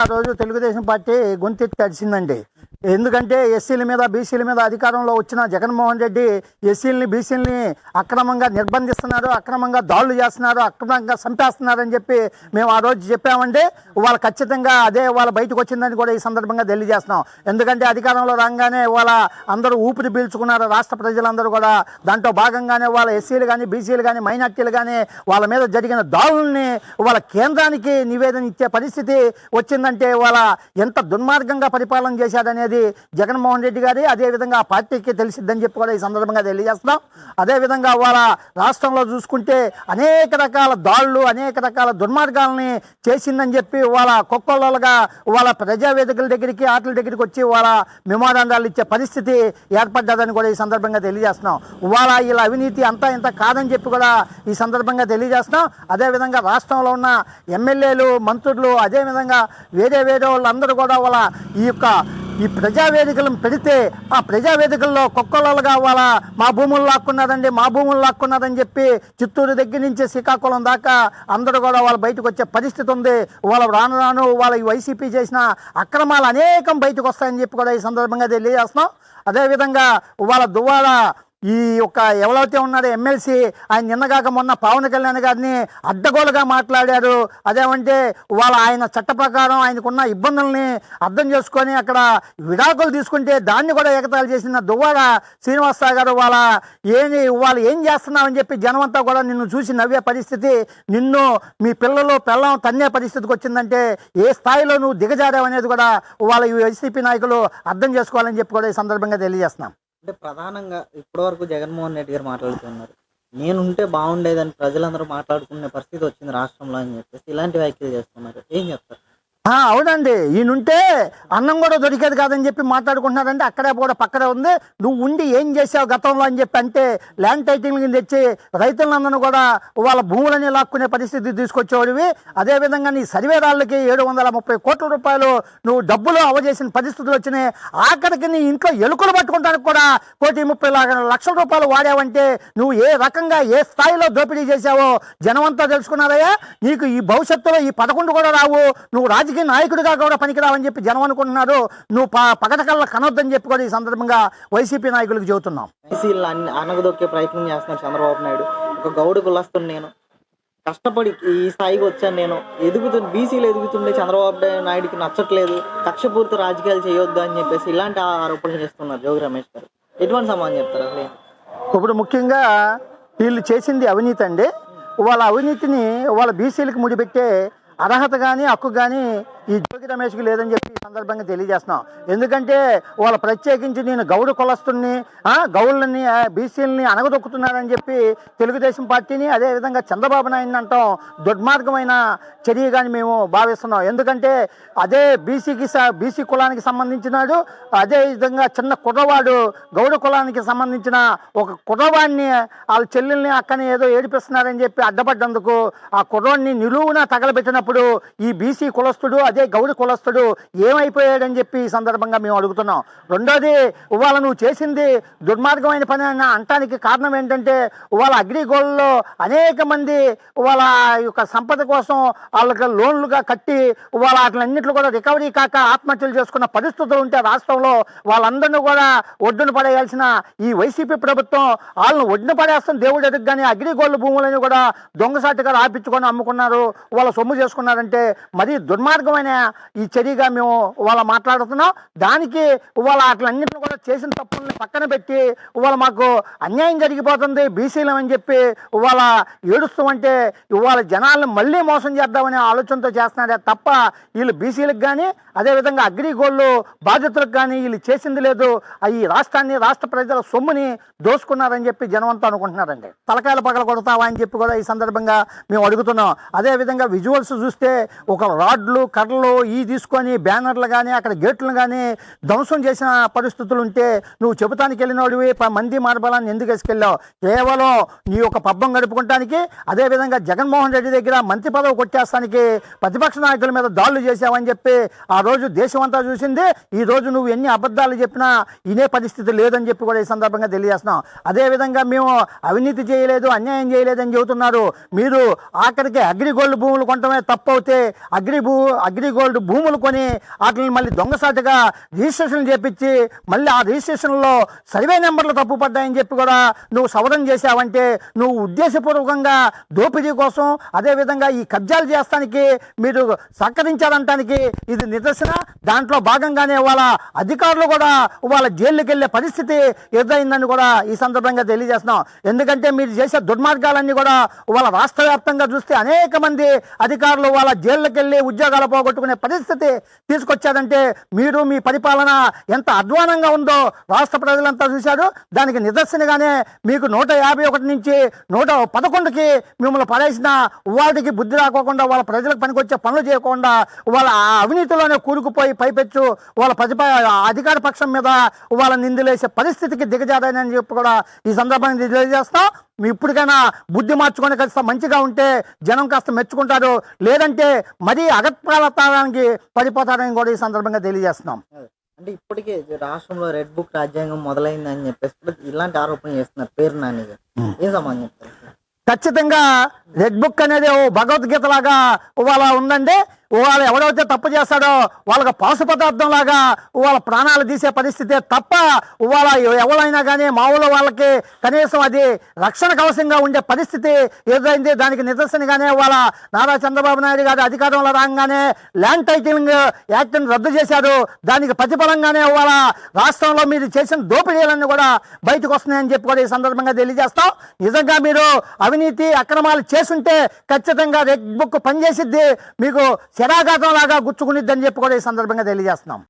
ఆ రోజు తెలుగుదేశం పార్టీ గొంతెత్తి తడిసిందండి. ఎందుకంటే ఎస్సీల మీద బీసీల మీద అధికారంలో వచ్చిన జగన్మోహన్ రెడ్డి ఎస్సీలని బీసీలని అక్రమంగా నిర్బంధిస్తున్నారు, అక్రమంగా దాడులు చేస్తున్నారు, అక్రమంగా చంపేస్తున్నారు అని చెప్పి మేము ఆ రోజు చెప్పామంటే వాళ్ళు ఖచ్చితంగా అదే వాళ్ళ బయటకు వచ్చిందని కూడా ఈ సందర్భంగా తెలియజేస్తున్నాం. ఎందుకంటే అధికారంలో రాగానే వాళ్ళ అందరూ ఊపిరి పీల్చుకున్నారు, రాష్ట్ర ప్రజలందరూ కూడా. దాంట్లో భాగంగానే వాళ్ళ ఎస్సీలు కానీ బీసీలు కానీ మైనార్టీలు కానీ వాళ్ళ మీద జరిగిన దాడుల్ని వాళ్ళ కేంద్రానికి నివేదన ఇచ్చే పరిస్థితి వచ్చిందంటే వాళ్ళ ఎంత దుర్మార్గంగా పరిపాలన చేశారనేది జగన్మోహన్ రెడ్డి గారి అదేవిధంగా ఆ పార్టీకి తెలిసిద్దని చెప్పి కూడా ఈ సందర్భంగా తెలియజేస్తున్నాం. అదేవిధంగా వాళ్ళ రాష్ట్రంలో చూసుకుంటే అనేక రకాల దాడులు అనేక రకాల దుర్మార్గాలని చేసిందని చెప్పి వాళ్ళ కుక్కలుగా వాళ్ళ ప్రజావేదికల దగ్గరికి ఆటల దగ్గరికి వచ్చి వాళ్ళ మెమోరాండాలు ఇచ్చే పరిస్థితి ఏర్పడ్డదని కూడా ఈ సందర్భంగా తెలియజేస్తున్నాం. వాళ్ళ వీళ్ళ అవినీతి అంతా ఇంత కాదని చెప్పి కూడా ఈ సందర్భంగా తెలియజేస్తున్నాం. అదేవిధంగా రాష్ట్రంలో ఉన్న ఎమ్మెల్యేలు మంత్రులు అదేవిధంగా వేరే వాళ్ళందరూ కూడా వాళ్ళ ఈ ప్రజావేదికలను పెడితే ఆ ప్రజావేదికల్లో కుక్కలుగా వాళ్ళ మా భూములు లాక్కున్నారని చెప్పి చిత్తూరు దగ్గర నుంచి శ్రీకాకుళం దాకా అందరూ కూడా వాళ్ళ బయటకు వచ్చే పరిస్థితి ఉంది. వాళ్ళ రాను వాళ్ళ వైసీపీ చేసిన అక్రమాలు అనేకం బయటకు వస్తాయని చెప్పి కూడా ఈ సందర్భంగా తెలియజేస్తున్నాం. అదేవిధంగా వాళ్ళ దువ్వాడ ఈ యొక్క ఎవరైతే ఉన్నారో ఎమ్మెల్సీ ఆయన నిన్నగాక మొన్న పవన్ కళ్యాణ్ గారిని అడ్డగోలుగా మాట్లాడారు. అదేమంటే ఆయన చట్ట ప్రకారం ఆయనకున్న ఇబ్బందుల్ని అర్థం చేసుకొని అక్కడ విడాకులు తీసుకుంటే దాన్ని కూడా ఎగతాళి చేసిన దువ్వాడ శ్రీనివాసరావు గారు వాళ్ళు ఏం చేస్తున్నామని చెప్పి జనమంతా కూడా నిన్ను చూసి నవ్వే పరిస్థితి, నిన్ను మీ పిల్లం తన్నే పరిస్థితికి వచ్చిందంటే ఏ స్థాయిలో నువ్వు దిగజారావనేది కూడా వాళ్ళ వైసీపీ నాయకులు అర్థం చేసుకోవాలని చెప్పి కూడా ఈ సందర్భంగా తెలియజేస్తున్నాం. అంటే ప్రధానంగా ఇప్పటివరకు జగన్మోహన్ రెడ్డి గారు మాట్లాడుతున్నారు, నేనుంటే బాగుండేదని ప్రజలందరూ మాట్లాడుకునే పరిస్థితి వచ్చింది రాష్ట్రంలో అని చెప్పేసి ఇలాంటి వ్యాఖ్యలు చేస్తున్నారు. ఏం చెప్తారు? అవునండి, ఈయనుంటే అన్నం కూడా దొరికేది కాదని చెప్పి మాట్లాడుకుంటున్నారంటే అక్కడే కూడా పక్కనే ఉంది. నువ్వు ఉండి ఏం చేసావు గతంలో అని చెప్పి అంటే ల్యాండ్ టైటిల్ తెచ్చి రైతులందరూ కూడా వాళ్ళ భూములని లాక్కునే పరిస్థితి తీసుకొచ్చేవాడివి. అదేవిధంగా నీ సర్వేరాళ్ళకి 730 కోట్ల రూపాయలు నువ్వు డబ్బులు అవజేసిన పరిస్థితులు వచ్చినాయి. ఆఖరికి నీ ఇంట్లో ఎలుకలు పట్టుకోవడానికి కూడా 1,30,00,000 రూపాయలు వాడావంటే నువ్వు ఏ రకంగా ఏ స్థాయిలో దోపిడీ చేశావో జనమంతా తెలుసుకున్నారయ్యా. నీకు ఈ భవిష్యత్తులో ఈ 11 కూడా రావు, నువ్వు రాజకీయ నాయకుడిగా కూడా పనికిరావని చెప్పి జనం అనుకుంటున్నారు. నువ్వు పగటకల్లా కనొద్దని చెప్పి కూడా ఈ సందర్భంగా వైసీపీ నాయకులకు చెబుతున్నాం. అనగదొక్కే ప్రయత్నం చేస్తున్నారు చంద్రబాబు నాయుడు. ఒక గౌడు కులస్తుని నేను కష్టపడి ఈ స్థాయికి వచ్చాను, నేను బీసీలు ఎదుగుతుండే చంద్రబాబు నాయుడికి నచ్చట్లేదు, కక్షపూర్తి రాజకీయాలు చేయొద్దు అని చెప్పేసి ఇలాంటి ఆరోపణలు చేస్తున్నారు జోగి రమేష్ గారు. ఎటువంటి సమాధానం చెప్తారు అసలు? ఇప్పుడు ముఖ్యంగా వీళ్ళు చేసింది అవినీతి అండి. వాళ్ళ అవినీతిని వాళ్ళ బీసీలకు ముడిపెట్టే అర్హత కానీ హక్కు కానీ ఈ జోగి రమేష్కి లేదని చెప్పి ఈ సందర్భంగా తెలియజేస్తున్నాం. ఎందుకంటే వాళ్ళు ప్రత్యేకించి నేను గౌడు కులస్తుల్ని గౌళ్ళని బీసీలని అనగదొక్కుతున్నారని చెప్పి తెలుగుదేశం పార్టీని అదేవిధంగా చంద్రబాబు నాయుడిని అంటాం దుర్మార్గమైన చర్యగాని మేము భావిస్తున్నాం. ఎందుకంటే అదే బీసీ కులానికి సంబంధించినాడు, అదేవిధంగా చిన్న కుర్రవాడు గౌడ కులానికి సంబంధించిన ఒక కుర్రవాడిని వాళ్ళ చెల్లెల్ని అక్కని ఏదో ఏడిపిస్తున్నారని చెప్పి అడ్డపడ్డందుకు ఆ కుర్రవాడిని నిలువున తగలబెట్టినప్పుడు ఈ బీసీ కులస్తుడు అదే గౌడి కులస్తుడు ఏమైపోయాడని చెప్పి ఈ సందర్భంగా మేము అడుగుతున్నాం. రెండోది, ఇవాళ నువ్వు చేసింది దుర్మార్గమైన పని అన్న అంటానికి కారణం ఏంటంటే ఇవాళ అగ్రిగోల్డ్లో అనేక మంది వాళ్ళ యొక్క సంపద కోసం వాళ్ళకి లోన్లుగా కట్టి వాళ్ళ వాటిలన్నింటిలో కూడా రికవరీ కాక ఆత్మహత్యలు చేసుకున్న పరిస్థితులు ఉంటే రాష్ట్రంలో వాళ్ళందరినీ కూడా ఒడ్డున పడేయాల్సిన ఈ వైసీపీ ప్రభుత్వం వాళ్ళని ఒడ్డున పడేస్తున్న దేవుడు ఎదుగుగానే అగ్రిగోల్డ్ భూములని కూడా దొంగసాటుగా రాపించుకొని అమ్ముకున్నారు, వాళ్ళ సొమ్ము చేసుకున్నారంటే మరీ దుర్మార్గమైన ఈ చర్యగా మేము వాళ్ళ మాట్లాడుతున్నాం. దానికి ఇవాళ వాటిలన్నింటినీ కూడా చేసిన తప్పుల్ని పక్కన పెట్టి ఇవాళ మాకు అన్యాయం జరిగిపోతుంది బీసీలం అని చెప్పి ఇవాళ ఏడుస్తామంటే ఇవాళ జనాలను మళ్ళీ మోసం చేద్దామనే ఆలోచనతో చేస్తున్నారే తప్ప వీళ్ళు బీసీలకు కానీ అదేవిధంగా అగ్రిగోల్డ్ బాధితులకు కానీ వీళ్ళు చేసింది లేదు. ఈ రాష్ట్రాన్ని రాష్ట్ర ప్రజల సొమ్ముని దోసుకున్నారని చెప్పి జనమంతా అనుకుంటున్నారండి. తలకాయలు పగల కొడతావా అని చెప్పి కూడా ఈ సందర్భంగా మేము అడుగుతున్నాం. అదేవిధంగా విజువల్స్ చూస్తే ఒక రాడ్లు కర్రలు తీసుకొని బ్యానర్లు కానీ అక్కడ గేట్లు కానీ ధ్వంసం చేసిన పరిస్థితులు ఉంటే నువ్వు చెబుతానికి వెళ్ళినోడివి మంది మార్బలాన్ని ఎందుకు వేసుకెళ్ళావు? కేవలం నీ యొక్క పబ్బం గడుపుకుంటానికి అదేవిధంగా జగన్మోహన్ రెడ్డి దగ్గర మంత్రి పదవి కొట్టేస్తానికి ప్రతిపక్ష నాయకుల మీద దాడులు చేశావని చెప్పి ఆ రోజు దేశం అంతా చూసింది. ఈ రోజు నువ్వు ఎన్ని అబద్ధాలు చెప్పినా ఇనే పరిస్థితి లేదని చెప్పి కూడా ఈ సందర్భంగా తెలియజేస్తున్నాం. అదేవిధంగా మేము అవినీతి చేయలేదు అన్యాయం చేయలేదని చెబుతున్నారు. మీరు ఆఖరికి అగ్రిగోల్డ్ భూములు కొనటమే తప్పు అవుతే అగ్రిగోల్డ్ భూములు కొని వాటిని మళ్ళీ దొంగసాటుగా రిజిస్ట్రేషన్ చేపించి మళ్ళీ ఆ రిజిస్ట్రేషన్లో సర్వే నెంబర్లు తప్పు పడ్డాయని చెప్పి కూడా నువ్వు సవరణ చేసావంటే నువ్వు ఉద్దేశపూర్వకంగా దోపిడీ కోసం అదేవిధంగా ఈ కబ్జాలు చేస్తానికి మీరు సహకరించారంటానికి ఇది నిదర్శన. దాంట్లో భాగంగానే వాళ్ళ అధికారులు కూడా వాళ్ళ జైలుకి వెళ్ళే పరిస్థితి ఎదురైందని కూడా ఈ సందర్భంగా తెలియజేస్తున్నాం. ఎందుకంటే మీరు చేసే దుర్మార్గాలన్నీ కూడా వాళ్ళ రాష్ట్ర వ్యాప్తంగా చూస్తే అనేక మంది అధికారులు వాళ్ళ జైళ్ళకి వెళ్ళి ఉద్యోగాలు పోగొట్టుకునే పరిస్థితి తీసుకొచ్చారంటే మీరు మీ పరిపాలన ఎంత అధ్వానంగా ఉందో రాష్ట్ర ప్రజలంతా చూశారు. దానికి నిదర్శనగానే మీకు 151 నుంచి 111కి మిమ్మల్ని పడేసిన వాటికి బుద్ధి రాకోకుండా వాళ్ళ ప్రజలకు పనికొచ్చే పనులు చేయకుండా వాళ్ళ అవినీతిలోనే కూరుకుపోయి పైపెచ్చు వాళ్ళ అధికార పక్షం మీద వాళ్ళ నిందలేసే పరిస్థితికి దిగజారని చెప్పి కూడా ఈ సందర్భంగా తెలియజేస్తాం. మీ ఇప్పటికైనా బుద్ధి మార్చుకొని కాస్త మంచిగా ఉంటే జనం కాస్త మెచ్చుకుంటారు, లేదంటే మరీ అగత్యానికి పడిపోతారని కూడా ఈ సందర్భంగా తెలియజేస్తున్నాం. అంటే ఇప్పటికే రాష్ట్రంలో రెడ్ బుక్ రాజ్యాంగం మొదలైందని చెప్పేసి ఇలాంటి ఆరోపణలు చేస్తున్నారు పేరు నాని గారు. ఏం సమాధానం చెప్తారు? ఖచ్చితంగా రెడ్ బుక్ అనేది ఓ భగవద్గీత లాగా వాళ్ళ ఉందండి. వాళ్ళు ఎవరైతే తప్పు చేస్తాడో వాళ్ళకి పాసు పదార్థం లాగా వాళ్ళ ప్రాణాలు తీసే పరిస్థితే తప్ప వాళ్ళ ఎవరైనా కానీ మామూలు వాళ్ళకి కనీసం అది రక్షణ కవచంగా ఉండే పరిస్థితి ఎదురైంది. దానికి నిదర్శనగానే వాళ్ళ నారా చంద్రబాబు నాయుడు గారు అధికారంలో రాగానే ల్యాండ్ టైటిలింగ్ యాక్ట్ని రద్దు చేశారు. దానికి ప్రతిఫలంగానే వాళ్ళ రాష్ట్రంలో మీరు చేసిన దోపిడీలన్నీ కూడా బయటకు వస్తున్నాయని చెప్పి కూడా ఈ సందర్భంగా తెలియజేస్తాం. నిజంగా మీరు అవినీతి అక్రమాలు చేసుంటే ఖచ్చితంగా రెడ్ బుక్ పనిచేసిద్ది, మీకు శరాఘాతం లాగా గుచ్చుకునిద్దని చెప్పి కూడా ఈ సందర్భంగా తెలియజేస్తున్నాం.